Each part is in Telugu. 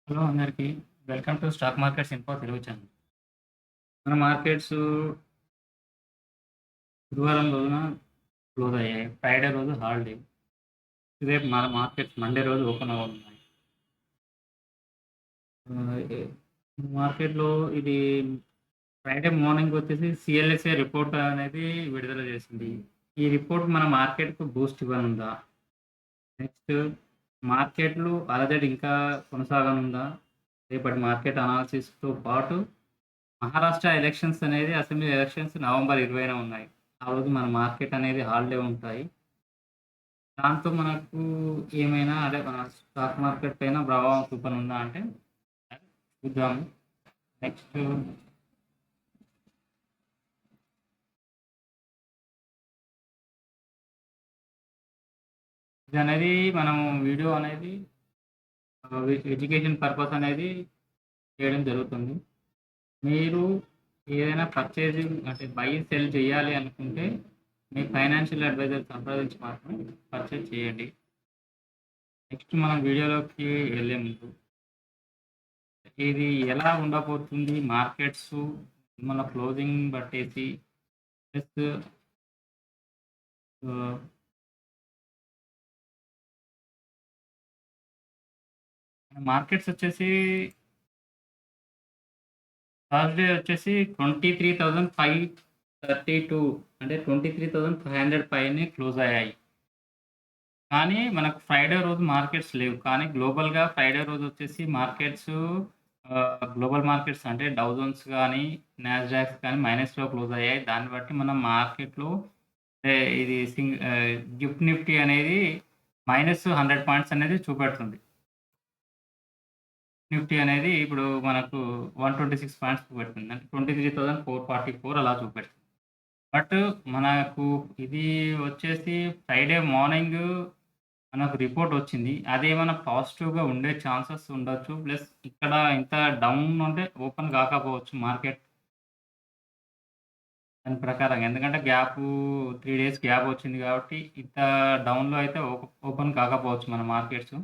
హలో అందరికి. Welcome to stock markets info Telugu channel. మన మార్కెట్స్ గురువారం రోజున క్లోజ్ అయ్యాయి. ఫ్రైడే రోజు హాలిడే. రేపు మన మార్కెట్స్ మండే రోజు ఓపెన్ అవ్వనున్నాయి. ఎ మార్కెట్‌లో ఇది ఫ్రైడే మార్నింగ్ వచ్చేసి సిఎల్ఎస్ఏ రిపోర్ట్ అనేది విడుదల చేసింది. ఈ రిపోర్ట్ మన మార్కెట్‌కు బూస్ట్ ఇవ్వనుందా? నెక్స్ట్ మార్కెట్‌లు అలజడి ఇంకా కొనసాగనుందా? రేపటి మార్కెట్ అనాలిసిస్‌తో పాటు మహారాష్ట్ర ఎలక్షన్స్ అనేది అసెంబ్లీ ఎలక్షన్స్ నవంబర్ 20న ఉన్నాయి. ఆ రోజు మన మార్కెట్ అనేది హాలిడే ఉంటాయి. దాంతో మనకు ఏమైనా అదే మన స్టాక్ మార్కెట్ పైన ప్రభావం చూపనుందా అంటే చూద్దాము. నెక్స్ట్ ఇదనేది మనం వీడియో అనేది ఎడ్యుకేషన్ పర్పస్ అనేది చేయడం జరుగుతుంది. మీరు ఏదైనా పర్చేసింగ్ అంటే బై, సెల్ చేయాలి అనుకుంటే మీ ఫైనాన్షియల్ అడ్వైజర్ సంప్రదించి మాత్రమే పర్చేజ్ చేయండి. నెక్స్ట్ మనం వీడియోలోకి వెళ్ళే ముందు ఇది ఎలా ఉండబోతుంది మార్కెట్స్ మన క్లోజింగ్ బట్టేసి ప్లస్ మార్కెట్స్ వచ్చేసి థర్స్‌డే వచ్చేసి 23,532 అంటే 23,500 పైనే క్లోజ్ అయ్యాయి. కానీ మనకు ఫ్రైడే రోజు మార్కెట్స్ లేవు. కానీ గ్లోబల్‌గా ఫ్రైడే రోజు వచ్చేసి మార్కెట్స్ గ్లోబల్ మార్కెట్స్ అంటే డౌ జోన్స్ గాని, నాస్డాక్స్ కానీ మైనస్‌లో క్లోజ్ అయ్యాయి. దాన్ని బట్టి మనం మార్కెట్‌లో ఇది గిఫ్ట్ నిఫ్టీ అనేది -100 పాయింట్స్ అనేది చూపెడుతుంది. నిఫ్టీ అనేది ఇప్పుడు మనకు 126 పాయింట్స్ చూపెడుతుంది. అంటే 23,444 అలా చూపెడుతుంది. బట్ మనకు ఇది వచ్చేసి ఫ్రైడే మార్నింగ్ మనకు రిపోర్ట్ వచ్చింది. అదేమన్నా పాజిటివ్‌గా ఉండే ఛాన్సెస్ ఉండొచ్చు. ప్లస్ ఇక్కడ ఇంత డౌన్ అంటే ఓపెన్ కాకపోవచ్చు మార్కెట్ దాని ప్రకారంగా. ఎందుకంటే 3 డేస్ గ్యాప్ వచ్చింది కాబట్టి ఇంత డౌన్‌లో అయితే ఓపెన్ కాకపోవచ్చు మన మార్కెట్స్.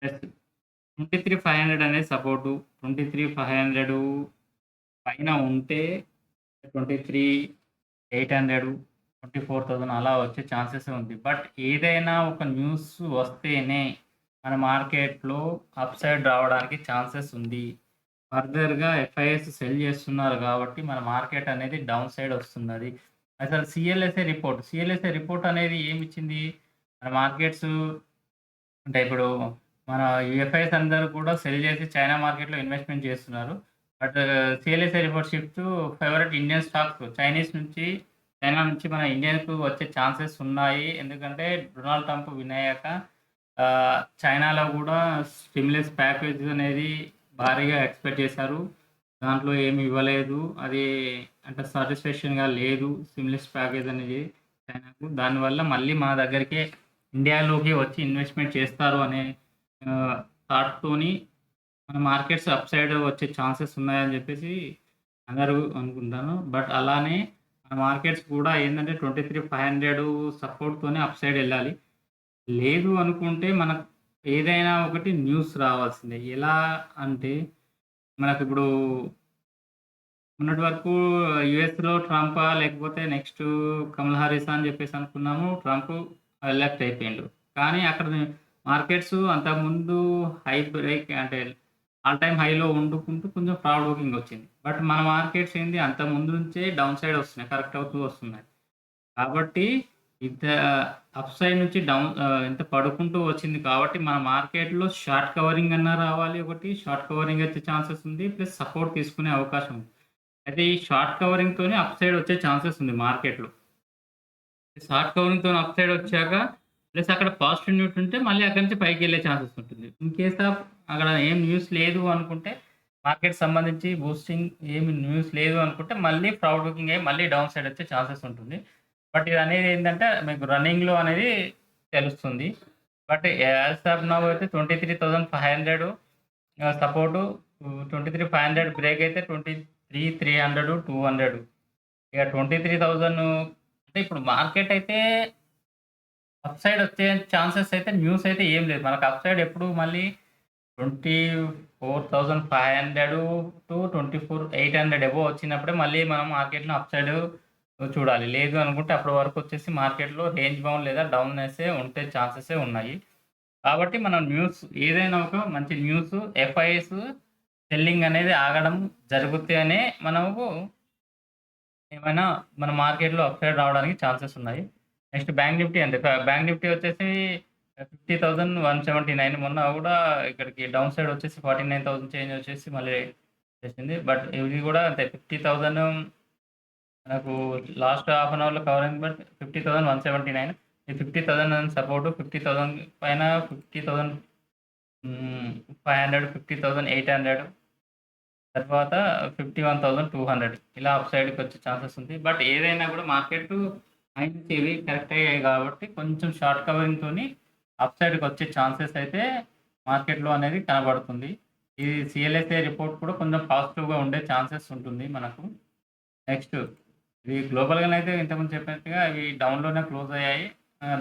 ప్లస్ 23,500 అనేది సపోర్టు. 23,500 పైన ఉంటే 23,800, 24,000 అలా వచ్చే ఛాన్సెస్ ఉంది. బట్ ఏదైనా ఒక న్యూస్ వస్తేనే మన మార్కెట్‌లో అప్ సైడ్ రావడానికి ఛాన్సెస్ ఉంది. ఫర్దర్‌గా ఎఫ్ఐఎస్ సెల్ చేస్తున్నారు కాబట్టి మన మార్కెట్ అనేది డౌన్ సైడ్ వస్తున్నది. అసలు సిఎల్ఎస్ఏ రిపోర్ట్ అనేది ఏమిచ్చింది? మన మార్కెట్స్ అంటే ఇప్పుడు మన యూఎఫ్ఐస్ అందరూ కూడా సెల్ చేసి చైనా మార్కెట్‌లో ఇన్వెస్ట్‌మెంట్ చేస్తున్నారు. But CLSA report shift favourite Indian stocks China నుంచి మన ఇండియాకు వచ్చే ఛాన్సెస్ ఉన్నాయి. ఎందుకంటే డొనాల్డ్ ట్రంప్ విన్ అయ్యాక చైనాలో కూడా స్టిమ్యులస్ ప్యాకేజ్ అనేది భారీగా ఎక్స్‌పెక్ట్ చేశారు. దాంట్లో ఏమి ఇవ్వలేదు. అది అంటే సాటిస్ఫాక్షన్‌గా లేదు స్టిమ్యులస్ ప్యాకేజ్ అనేది చైనాకు. దానివల్ల మళ్ళీ మన దగ్గరికే ఇండియాలోకి వచ్చి ఇన్వెస్ట్‌మెంట్ చేస్తారు అనే థాట్‌తోని మన మార్కెట్స్ అప్ సైడ్ వచ్చే ఛాన్సెస్ ఉన్నాయని చెప్పేసి అందరూ అనుకుంటాను. బట్ అలానే మన మార్కెట్స్ కూడా ఏందంటే 23,500 సపోర్ట్‌తోనే అప్ సైడ్ ఎళ్ళాలి. లేదు అనుకుంటే మనకు ఏదైనా ఒకటి న్యూస్ రావాల్సిందే. ఎలా అంటే మనకిప్పుడు మొన్నటి వరకు యూఎస్‌లో ట్రంపా లేకపోతే నెక్స్టు కమలా హారిసా అని చెప్పేసి అనుకున్నాము. ట్రంప్ ఎలక్ట్ అయిపోయిండు. కానీ అక్కడ మార్కెట్స్ అంతకుముందు హై బ్రేక్ అంటే ఆల్ టైమ్ హైలో వండుకుంటూ కొంచెం ఫార్వర్డ్ లుకింగ్ వచ్చింది. బట్ మన మార్కెట్స్ ఏంది అంతకుముందు నుంచే డౌన్ సైడ్ వస్తున్నాయి. కరెక్ట్ అవుతూ వస్తున్నాయి. కాబట్టి ఇంత అప్ సైడ్ నుంచి ఇంత పడుకుంటూ వచ్చింది కాబట్టి మన మార్కెట్‌లో షార్ట్ కవరింగ్ అన్నా రావాలి ఒకటి. షార్ట్ కవరింగ్ వచ్చే ఛాన్సెస్ ఉంది. ప్లస్ సపోర్ట్ తీసుకునే అవకాశం ఉంది. అయితే ఈ షార్ట్ కవరింగ్‌తోనే అప్ సైడ్ వచ్చే ఛాన్సెస్ ఉంది మార్కెట్‌లో. షార్ట్ కవరింగ్‌తోని అప్ సైడ్ వచ్చాక ప్లస్ అక్కడ పాజిటివ్ న్యూస్ ఉంటే మళ్ళీ అక్కడి నుంచి పైకెళ్ళే ఛాన్సెస్ ఉంటుంది. ఇన్ కేస్ ఆఫ్ అక్కడ ఏం న్యూస్ లేదు అనుకుంటే మార్కెట్‌కి సంబంధించి బూస్టింగ్ ఏమి న్యూస్ లేదు అనుకుంటే మళ్ళీ ఫార్వర్డ్ లుకింగ్ అయ్యి మళ్ళీ డౌన్ సైడ్ వచ్చే ఛాన్సెస్ ఉంటుంది. బట్ ఇదనేది ఏందంటే మీకు రన్నింగ్‌లో అనేది తెలుస్తుంది. బట్ యాస్ ఆఫ్ నౌ అయితే 23,500 సపోర్టు 23,500 బ్రేక్ అయితే 23,300, 200 ఇక 23,000 అంటే ఇప్పుడు మార్కెట్ అయితే అప్ సైడ్ వచ్చే ఛాన్సెస్ అయితే న్యూస్ అయితే ఏం లేదు. మనకు అప్ సైడ్ ఎప్పుడు మళ్ళీ 24,500 టు 24,800 అబోవ్ వచ్చినప్పుడే మళ్ళీ మనం మార్కెట్‌లో అప్ సైడ్ చూడాలి. లేదు అనుకుంటే అప్పటి వరకు వచ్చేసి మార్కెట్‌లో రేంజ్ బౌండ్ లేదా డౌన్‌నెస్సే ఉంటే ఛాన్సెసే ఉన్నాయి. కాబట్టి మనం న్యూస్ ఏదైనా ఒక మంచి న్యూస్ ఎఫ్ఐఎస్ సెల్లింగ్ అనేది ఆగడం జరుగుతేనే మనము ఏమైనా మన మార్కెట్‌లో అప్ సైడ్ రావడానికి ఛాన్సెస్ ఉన్నాయి. నెక్స్ట్ బ్యాంక్ నిఫ్టీ అంతే. బ్యాంక్ నిఫ్టీ వచ్చేసి 50,179 మొన్న గూడా ఇక్కడికి డౌన్ సైడ్ వచ్చేసి 49,000 చేంజ్ వచ్చేసి మళ్ళీ చేసింది. బట్ ఇది గూడా అంతే 50,000 మనకు లాస్ట్ హాఫ్ అన్ అవర్‌లో కవర్ అయింది. బట్ 50,179 ఈ 50,000 సపోర్ట్ 50,000 పైన 50,000 500, 50,800 తర్వాత 51,200 ఇలా అప్ సైడ్‌కొచ్చే ఛాన్సెస్ ఉంది. బట్ ఏదైనా గూడా మార్కెట్టు హైన్స్ ఇవి కరెక్ట్ అయ్యాయి గాబట్టి కొంచెం షార్ట్ కవరింగ్‌తోని అప్ సైడ్‌కొచ్చే ఛాన్సెస్ అయితే మార్కెట్‌లో అనేది కనబడుతుంది. ఈ సీఎల్ఎస్ఏ రిపోర్ట్ కూడా కొంచెం పాజిటివ్‌గా ఉండే ఛాన్సెస్ ఉంటుంది మనకు. నెక్స్ట్ ఇది గ్లోబల్‌గానైతే ఇంతకుముందు చెప్పినట్టుగా ఇవి డౌన్‌లోనే క్లోజ్ అయ్యాయి.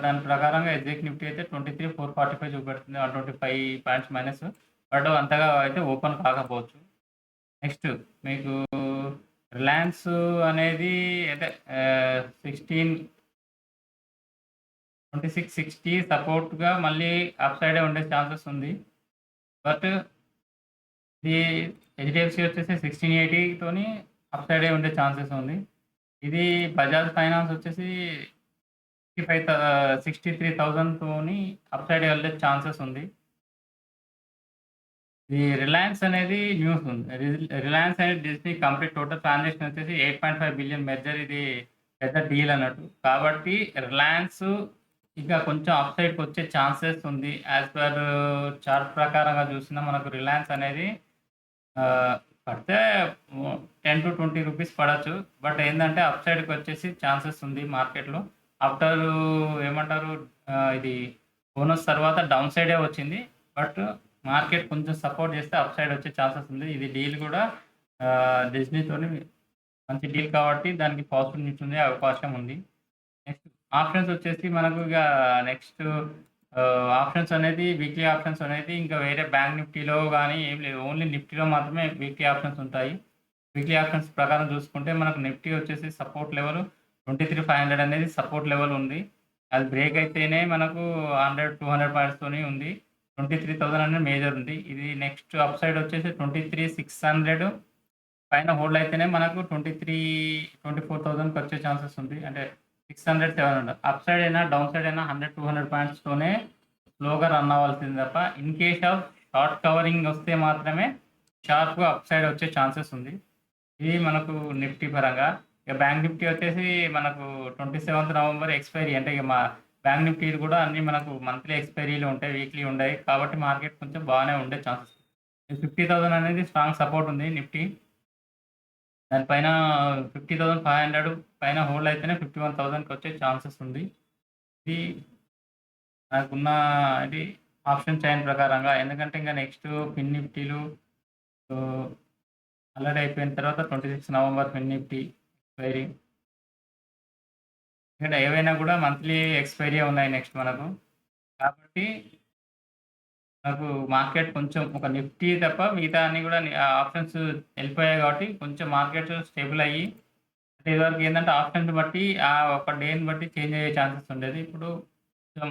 దాని ప్రకారంగా ఎస్‌జిఎక్స్ నిఫ్టీ అయితే 23,445 చూపెడుతుంది. 125 పాయింట్స్ మైనస్. బట్ అంతగా అయితే ఓపెన్ కాకపోవచ్చు. నెక్స్ట్ మీకు రిలయన్స్ అనేది అంటే 2660 సపోర్ట్‌గా మళ్ళీ అప్ సైడే ఉండే ఛాన్సెస్ ఉంది. బట్ ఇది హెచ్‌డిఎఫ్‌సి వచ్చేసి 1680 తోని అప్ సైడే ఉండే ఛాన్సెస్ ఉంది. ఇది బజాజ్ ఫైనాన్స్ వచ్చేసి 63,000 తోని అప్ సైడ్ వెళ్ళే ఛాన్సెస్ ఉంది. ఈ రిలయన్స్ అనేది న్యూస్ ఉంది. రిలయన్స్ అనేది డిస్నీ కంప్లీట్ టోటల్ ట్రాన్సాక్షన్ వచ్చేసి 8.5 బిలియన్ మెర్జర్ ఇది పెద్ద డీల్ అన్నట్టు. కాబట్టి రిలయన్స్ ఇంకా కొంచెం అప్ సైడ్‌కొచ్చే ఛాన్సెస్ ఉంది. యాస్ పర్ చార్ట్ ప్రకారంగా చూసినా మనకు రిలయన్స్ అనేది ఆహ్, పడితే 10-20 రూపీస్ పడొచ్చు. బట్ ఏందంటే అప్ సైడ్‌కొచ్చేసి ఛాన్సెస్ ఉంది మార్కెట్‌లో. ఆఫ్టర్ ఏమంటారు ఇది బోనస్ తర్వాత డౌన్ సైడే వచ్చింది. బట్ మార్కెట్ కొంచెం సపోర్ట్ చేస్తే అప్ సైడ్ వచ్చే ఛాన్సెస్ ఉంది. ఇది డీల్ కూడా డిస్నీతోని మంచి డీల్ కాబట్టి దానికి పాజిటివ్ న్యూస్ ఉండే అవకాశం ఉంది. నెక్స్ట్ ఆప్షన్స్ వచ్చేసి మనకు ఇక నెక్స్ట్ ఆప్షన్స్ అనేది వీక్లీ ఆప్షన్స్ అనేది ఇంకా వేరే బ్యాంక్ నిఫ్టీలో గానీ ఏం లేదు. ఓన్లీ నిఫ్టీలో మాత్రమే వీక్లీ ఆప్షన్స్ ఉంటాయి. వీక్లీ ఆప్షన్స్ ప్రకారం చూసుకుంటే మనకు నిఫ్టీ వచ్చేసి సపోర్ట్ లెవెల్ 23,500 అనేది సపోర్ట్ లెవెల్ ఉంది. అది బ్రేక్ అయితేనే మనకు 100, 200 పాయింట్స్‌తోని ఉంది. 23,000 అనేది మేజర్ ఉంది. ఇది నెక్స్ట్ అప్ సైడ్ వచ్చేసి 23,600 పైన హోల్డ్ అయితేనే మనకు 24,000కి వచ్చే ఛాన్సెస్ ఉంది. అంటే 600, 700 అప్ సైడ్ అయినా, డౌన్ సైడ్ అయినా 100, 200 పాయింట్స్‌తోనే స్లోగా రన్ అవ్వాల్సింది తప్ప in case of short covering వస్తే మాత్రమే షార్ప్‌గా అప్ సైడ్ వచ్చే ఛాన్సెస్ ఉంది. ఇది మనకు నిఫ్టీ పరంగా. ఇక బ్యాంక్ నిఫ్టీ వచ్చేసి మనకు 27థ్ నవంబర్ ఎక్స్‌పైరీ అంటే ఇక బ్యాంక్ నిఫ్టీలు కూడా అన్నీ మనకు మంత్లీ ఎక్స్‌పైరీలు ఉంటాయి. వీక్లీ ఉండయి. కాబట్టి మార్కెట్ కొంచెం బాగానే ఉండే ఛాన్సెస్. 50,000 అనేది స్ట్రాంగ్ సపోర్ట్ ఉంది నిఫ్టీ. దానిపైన 50,500 పైన హోల్డ్ అయితేనే 51,000కి వచ్చే ఛాన్సెస్ ఉంది. ఇది నాకున్న ఇది ఆప్షన్ చైన్ ప్రకారంగా. ఎందుకంటే ఇంక నెక్స్ట్ ఫిన్ నిఫ్టీలు ఆల్రెడీ అయిపోయిన తర్వాత 26 నవంబర్ ఫిన్ నిఫ్టీ ఎక్స్‌పైరీ. ఇక్కడ ఏవైనా కూడా మంత్లీ ఎక్స్‌పైరీయే ఉన్నాయి నెక్స్ట్ మనకు. కాబట్టి నాకు మార్కెట్ కొంచెం ఒక నిఫ్టీ తప్ప మిగతా అన్నీ కూడా ఆప్షన్స్ వెళ్ళిపోయాయి కాబట్టి కొంచెం మార్కెట్ స్టేబుల్ అయ్యి అంటే ఇదివరకు ఏందంటే ఆప్షన్స్ బట్టి ఒక డేని బట్టి చేంజ్ అయ్యే ఛాన్సెస్ ఉండేది. ఇప్పుడు కొంచెం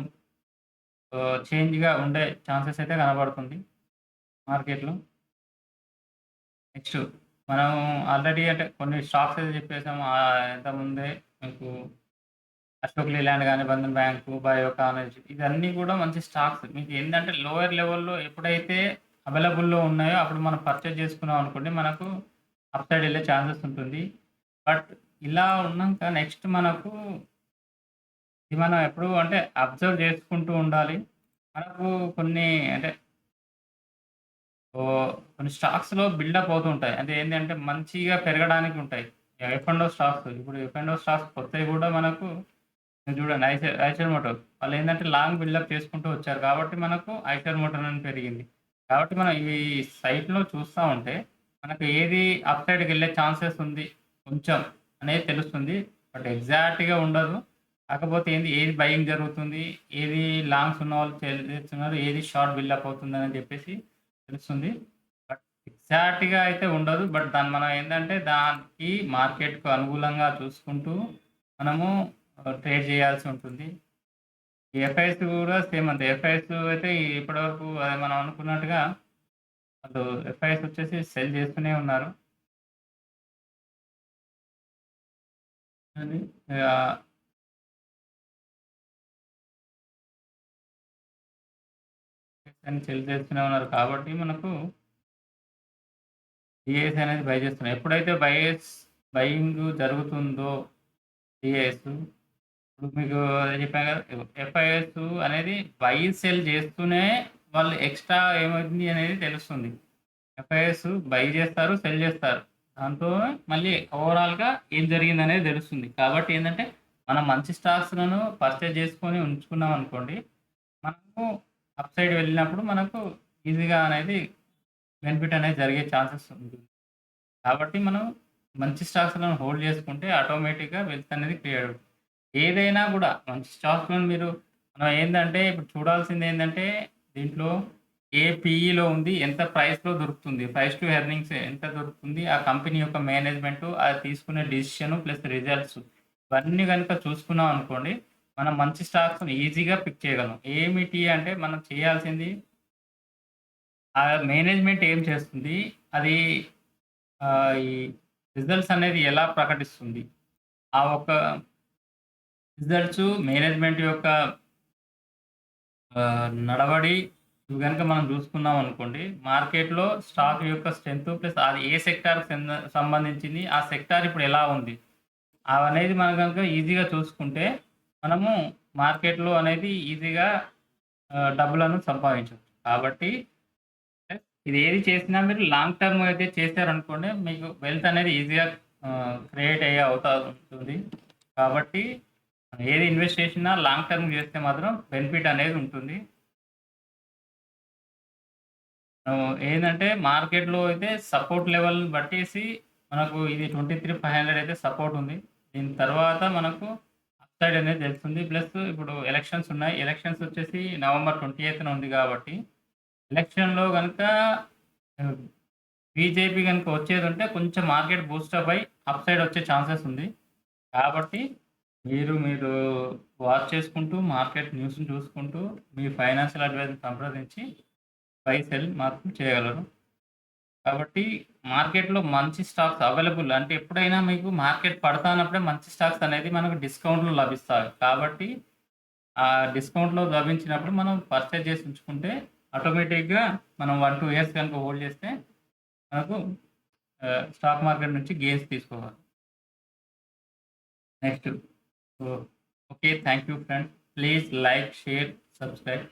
చేంజ్‌గా ఉండే ఛాన్సెస్ అయితే కనబడుతుంది మార్కెట్‌లో. నెక్స్ట్ మనం ఆల్రెడీ అంటే కొన్ని స్టాక్స్ అయితే చెప్పేసాము. ఇంతకుముందే మీకు అశోక్ లేలాండ్ గాని, బంధన్ బ్యాంకు, బయోకాన్ ఇవన్నీ కూడా మంచి స్టాక్స్. మీకు ఏందంటే లోయర్ లెవెల్‌లో ఎప్పుడైతే అవైలబుల్‌లో ఉన్నాయో అప్పుడు మనం పర్చేజ్ చేసుకున్నాం అనుకోండి మనకు అప్ సైడ్ ఎళ్ళే ఛాన్సెస్ ఉంటుంది. బట్ ఇలా ఉన్నాక నెక్స్ట్ మనకు ఇది మనం ఎప్పుడు అంటే అబ్జర్వ్ చేసుకుంటూ ఉండాలి. మనకు కొన్ని అంటే కొన్ని స్టాక్స్‌లో బిల్డప్ అవుతూ ఉంటాయి. అంటే ఏందంటే మంచిగా పెరగడానికి ఉంటాయి. F and O stocks. ఇప్పుడు ఎఫ్ అండ్ ఓ స్టాక్స్ కొత్తయి కూడా మనకు మీరు చూడండి ఐషర్ మోటార్ వాళ్ళేందంటే లాంగ్ బిల్డప్ చేసుకుంటూ వచ్చారు. కాబట్టి మనకు ఐషర్ మోటార్ అని పెరిగింది. కాబట్టి మనం ఈ సైట్‌లో చూస్తా ఉంటే మనకు ఏది అప్ సైడ్‌కెళ్ళే ఛాన్సెస్ ఉంది కొంచెం అనేది తెలుస్తుంది. బట్ ఎగ్జాక్ట్‌గా ఉండదు. కాకపోతే ఏది బయింగ్ జరుగుతుంది, ఏది లాంగ్స్ ఉన్నవాళ్ళు చేస్తున్నారు, ఏది షార్ట్ బిల్డప్ అవుతుందని చెప్పేసి తెలుస్తుంది. బట్ ఎగ్జాక్ట్‌గా అయితే ఉండదు. బట్ దాన్ని మనం ఏందంటే దానికి మార్కెట్‌కు అనుకూలంగా చూసుకుంటూ మనము ట్రేడ్ చేయాల్సి ఉంటుంది. ఈ ఎఫ్ఐఎస్ కూడా సేమ్ అంతే. ఎఫ్ఐఎస్ అయితే ఇప్పటివరకు అదే మనం అనుకున్నట్టుగా వాళ్ళు ఎఫ్ఐఎస్ వచ్చేసి సెల్ చేస్తూనే ఉన్నారు. అది ఆహ్, అని సెల్ చేస్తూనే ఉన్నారు కాబట్టి మనకు డీఏఎస్ అనేది బై చేస్తున్నాం. ఎప్పుడైతే బయింగ్ జరుగుతుందో డీఏఎస్ ఇప్పుడు మీకు అదే చెప్పాను కదా! ఎఫ్ఐఎస్ అనేది బై, సెల్ చేస్తూనే వాళ్ళు ఎక్స్‌ట్రా ఏమైంది అనేది తెలుస్తుంది. ఎఫ్ఐఎస్ బై చేస్తారు, సెల్ చేస్తారు. దాంతో మళ్ళీ ఓవరాల్‌గా ఏం జరిగిందనేది తెలుస్తుంది. కాబట్టి ఏందంటే, మనం మంచి స్టాక్స్‌లను పర్చేజ్ చేసుకొని ఉంచుకున్నామనుకోండి, మనకు అప్ సైడ్ వెళ్ళినప్పుడు మనకు ఈజీగా అనేది బెనిఫిట్ అనేది జరిగే ఛాన్సెస్ ఉంటుంది. కాబట్టి మనం మంచి స్టాక్స్‌లను హోల్డ్ చేసుకుంటే ఆటోమేటిక్‌గా వెల్త్ అనేది క్రియేట్ అవుతుంది. ఏదైనా గూడా మంచి స్టాక్స్‌లను మీరు మనం ఏందంటే ఇప్పుడు చూడాల్సిందేందంటే దీంట్లో ఏ పీఈలో ఉంది, ఎంత ప్రైస్‌లో దొరుకుతుంది, ప్రైస్ టు ఎర్నింగ్స్ ఎంత దొరుకుతుంది, ఆ కంపెనీ యొక్క మేనేజ్‌మెంటు, అది తీసుకునే డెసిషన్ ప్లస్ రిజల్ట్స్ ఇవన్నీ గనుక చూసుకున్నాం అనుకోండి, మనం మంచి స్టాక్స్‌ని ఈజీగా పిక్ చేయగలం. ఏమిటి అంటే మనం చేయాల్సింది ఆ మేనేజ్‌మెంట్ ఏం చేస్తుంది, అది ఈ రిజల్ట్స్ అనేది ఎలా ప్రకటిస్తుంది, ఆ ఒక్క రిజల్ట్స్ మేనేజ్‌మెంట్ యొక్క నడవడి ఇవి గనుక మనం చూసుకున్నామనుకోండి, మార్కెట్‌లో స్టాక్ యొక్క స్ట్రెంత్ ప్లస్ అది ఏ సెక్టార్‌కి సంబంధించింది, ఆ సెక్టార్ ఇప్పుడు ఎలా ఉంది, అవనేది మనం గనుక ఈజీగా చూసుకుంటే, మనము మార్కెట్‌లో అనేది ఈజీగా డబ్బులను సంపాదించొచ్చు. కాబట్టి ఇది ఏది చేసినా మీరు లాంగ్ టర్మ్ అయితే చేశారనుకోండి, మీకు వెల్త్ అనేది ఈజీగా క్రియేట్ అయ్యే ఉంటుంది. కాబట్టి ఏది ఇన్వెస్ట్ చేసినా లాంగ్ టర్మ్ చేస్తే మాత్రం బెనిఫిట్ అనేది ఉంటుంది. ఏందంటే మార్కెట్‌లో అయితే సపోర్ట్ లెవెల్‌ని బట్టేసి మనకు ఇది 23,500 అయితే సపోర్ట్ ఉంది. దీని తర్వాత మనకు అప్‌సైడ్ అనేది తెలుస్తుంది. ప్లస్ ఇప్పుడు ఎలక్షన్స్ ఉన్నాయి. ఎలక్షన్స్ వచ్చేసి నవంబర్ 28న ఉంది కాబట్టి, ఎలక్షన్‌లో గనుక ఆహ్, బీజేపీ గనుక వచ్చేదుంటే కొంచెం మార్కెట్ బూస్టప్ అయ్యి అప్‌సైడ్ వచ్చే ఛాన్సెస్ ఉంది. కాబట్టి మీరు వాచ్ చేసుకుంటూ మార్కెట్ న్యూస్‌ని చూసుకుంటూ మీ ఫైనాన్షియల్ అడ్వైజర్‌ని సంప్రదించి బై, సెల్ మాత్రం చేయగలరు. కాబట్టి మార్కెట్‌లో మంచి స్టాక్స్ అవైలబుల్ అంటే ఎప్పుడైనా మీకు మార్కెట్ పడతాన్నప్పుడే మంచి స్టాక్స్ అనేది మనకు డిస్కౌంట్‌లో లభిస్తాయి. కాబట్టి ఆ డిస్కౌంట్‌లో లభించినప్పుడు మనం పర్చేజ్ చేసి ఉంచుకుంటే ఆటోమేటిక్‌గా మనం 1, 2 ఇయర్స్ గనుక హోల్డ్ చేస్తే మనకు స్టాక్ మార్కెట్ నుంచి గెయిన్స్ తీసుకోవాలి. Next so okay. Thank you friends. Please like, share, subscribe.